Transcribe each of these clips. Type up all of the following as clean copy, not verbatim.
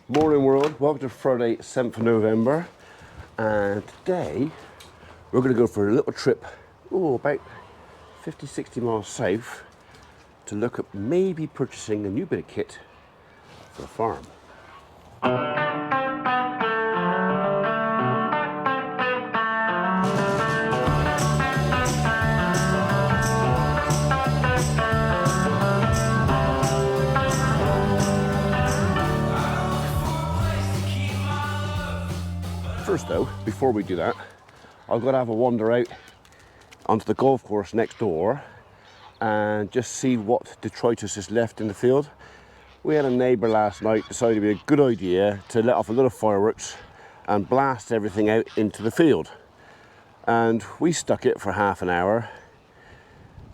Morning world, welcome to Friday 7th of November, and today we're going to go for a little trip, about 50-60 miles south to look at maybe purchasing a new bit of kit for the farm. First though, before we do that, I've got to have a wander out onto the golf course next door and just see what detritus is left in the field. We had a neighbour last night decided it'd be a good idea to let off a little fireworks and blast everything out into the field. And we stuck it for half an hour.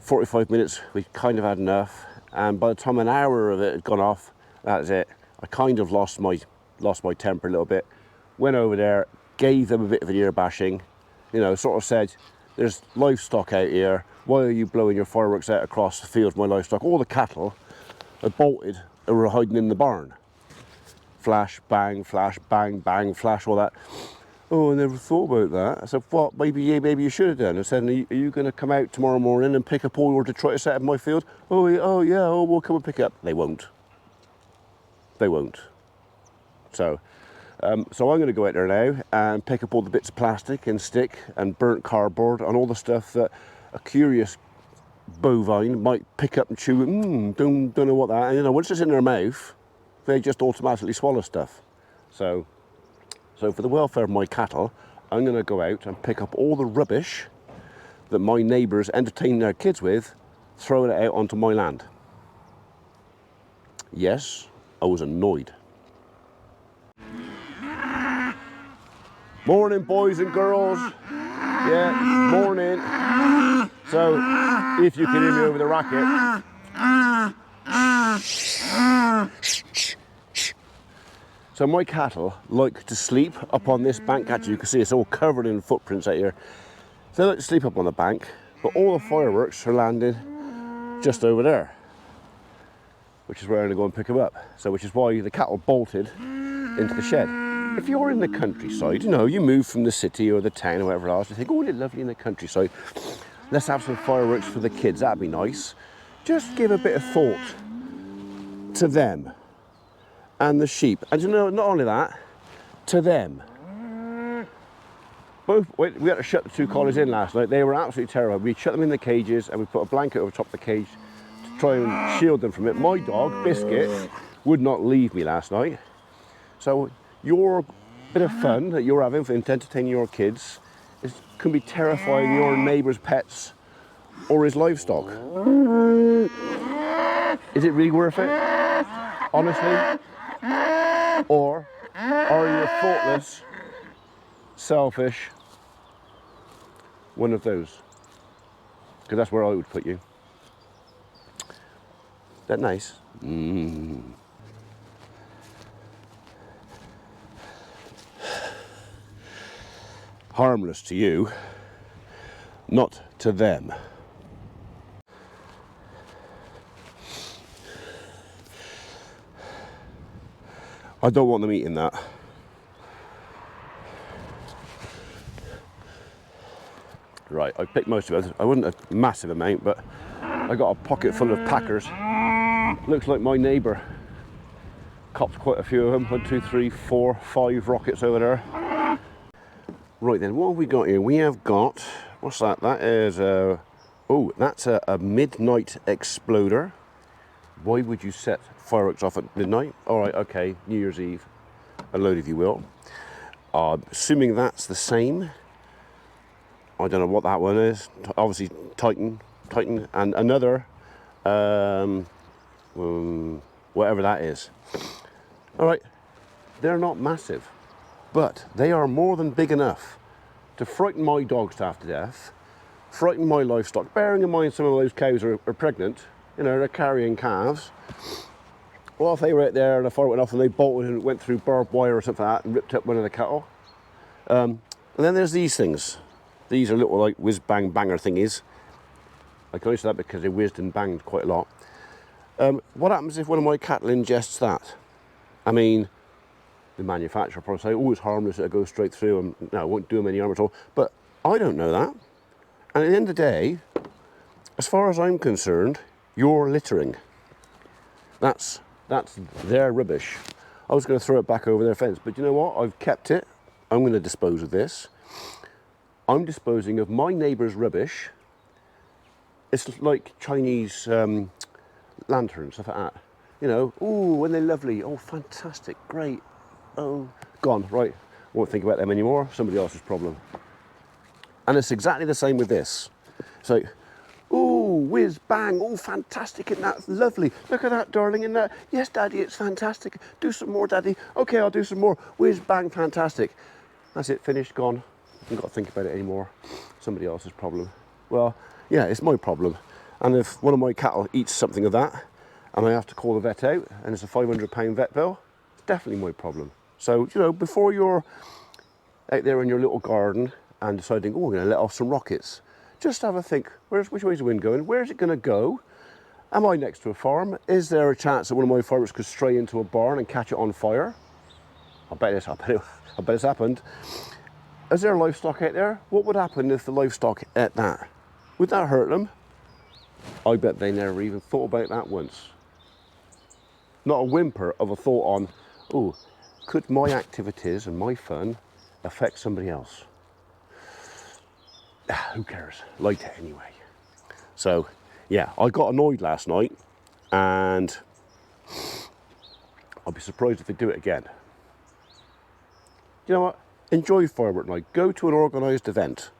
45 minutes, we kind of had enough. And by the time an hour of it had gone off, that was it. I kind of lost my temper a little bit. Went over there, gave them a bit of an ear bashing, sort of said, there's livestock out here, why are you blowing your fireworks out across the field of my livestock? All the cattle had bolted and were hiding in the barn. Flash, bang, bang, flash, all that. Oh, I never thought about that. I said, what, maybe you should have done. I said, are you going to come out tomorrow morning and pick up all your detritus out of my field? Oh, yeah, we'll come and pick it up. They won't. So I'm going to go out there now and pick up all the bits of plastic and stick and burnt cardboard and all the stuff that a curious bovine might pick up and chew. Don't know what that. And once it's in their mouth, they just automatically swallow stuff. So for the welfare of my cattle, I'm going to go out and pick up all the rubbish that my neighbours entertain their kids with, throwing it out onto my land. Yes, I was annoyed. Morning, boys and girls. Yeah, morning. So, if you can hear me over the racket. So my cattle like to sleep up on this bank. Actually, you can see it's all covered in footprints out here. So they like to sleep up on the bank, but all the fireworks are landing just over there, which is where I'm going to go and pick them up. So, which is why the cattle bolted into the shed. If you're in the countryside, you move from the city or the town or whatever else, you think, oh, it's lovely in the countryside. Let's have some fireworks for the kids, that'd be nice. Just give a bit of thought to them and the sheep. And not only that, to them. We had to shut the two collies in last night. They were absolutely terrible. We shut them in the cages and we put a blanket over top of the cage to try and shield them from it. My dog, Biscuit, would not leave me last night. So your bit of fun that you're having for entertaining your kids can be terrifying your neighbour's pets or his livestock. Is it really worth it? Honestly? Or are you a thoughtless, selfish one of those? Because that's where I would put you. Is that nice? Harmless to you, not to them. I don't want them eating that. Right, I picked most of it. I wasn't a massive amount, but I got a pocket full of packers. Looks like my neighbour copped quite a few of them. 1, 2, 3, 4, 5 rockets over there. Right then, what have we got here? We have got, what's that? That is that's a midnight exploder. Why would you set fireworks off at midnight? All right, okay, New Year's Eve, a load if you will. Assuming that's the same. I don't know what that one is. Obviously Titan, and another, whatever that is. All right, they're not massive, but they are more than big enough to frighten my dogs to half to death, frighten my livestock, bearing in mind some of those cows are pregnant, they're carrying calves. Well, if they were out there and the fire went off and they bolted and went through barbed wire or something like that and ripped up one of the cattle. And then there's these things. These are little like whiz bang banger thingies. I can only say that because they whizzed and banged quite a lot. What happens if one of my cattle ingests that? I mean, the manufacturer probably say, oh, it's harmless, it'll go straight through, and no, it won't do them any harm at all. But I don't know that. And at the end of the day, as far as I'm concerned, you're littering. That's their rubbish. I was going to throw it back over their fence, but you know what? I've kept it. I'm going to dispose of this. I'm disposing of my neighbour's rubbish. It's like Chinese lanterns, stuff like that. You know, ooh, when they're lovely. Oh, fantastic, great. Oh, gone, right. Won't think about them anymore. Somebody else's problem. And it's exactly the same with this. It's like, ooh, whiz, bang, oh, fantastic, and that's lovely. Look at that, darling, and that. Yes, Daddy, it's fantastic. Do some more, Daddy. Okay, I'll do some more. Whiz, bang, fantastic. That's it, finished, gone. I've got to think about it anymore. Somebody else's problem. Well, yeah, it's my problem. And if one of my cattle eats something of that, and I have to call the vet out, and it's a £500 vet bill, it's definitely my problem. So, you know, before you're out there in your little garden and deciding, oh, we're going to let off some rockets, just have a think, which way's the wind going? Where's it going to go? Am I next to a farm? Is there a chance that one of my farmers could stray into a barn and catch it on fire? I bet it's happened. Is there livestock out there? What would happen if the livestock ate that? Would that hurt them? I bet they never even thought about that once. Not a whimper of a thought on, oh, could my activities and my fun affect somebody else? Who cares? Like it anyway. So, yeah, I got annoyed last night, and I'll be surprised if they do it again. You know what? Enjoy firework night. Go to an organised event.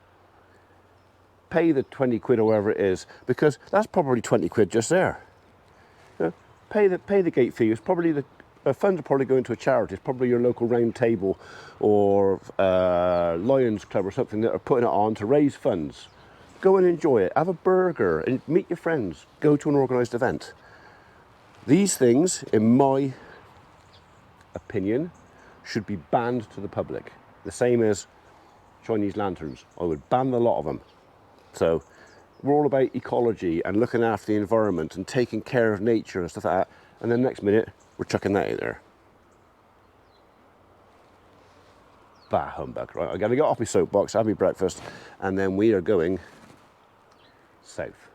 Pay the 20 quid or whatever it is, because that's probably 20 quid just there. You know, pay the gate fee. It's probably the funds are probably going to a charity. It's probably your local round table or Lions Club or something that are putting it on to raise funds. Go and enjoy it. Have a burger and meet your friends. Go to an organised event. These things, in my opinion, should be banned to the public. The same as Chinese lanterns. I would ban the lot of them. So we're all about ecology and looking after the environment and taking care of nature and stuff like that. And then next minute, we're chucking that out there. Bah, humbug. Right, I'm going to get off my soapbox, have my breakfast, and then we are going south.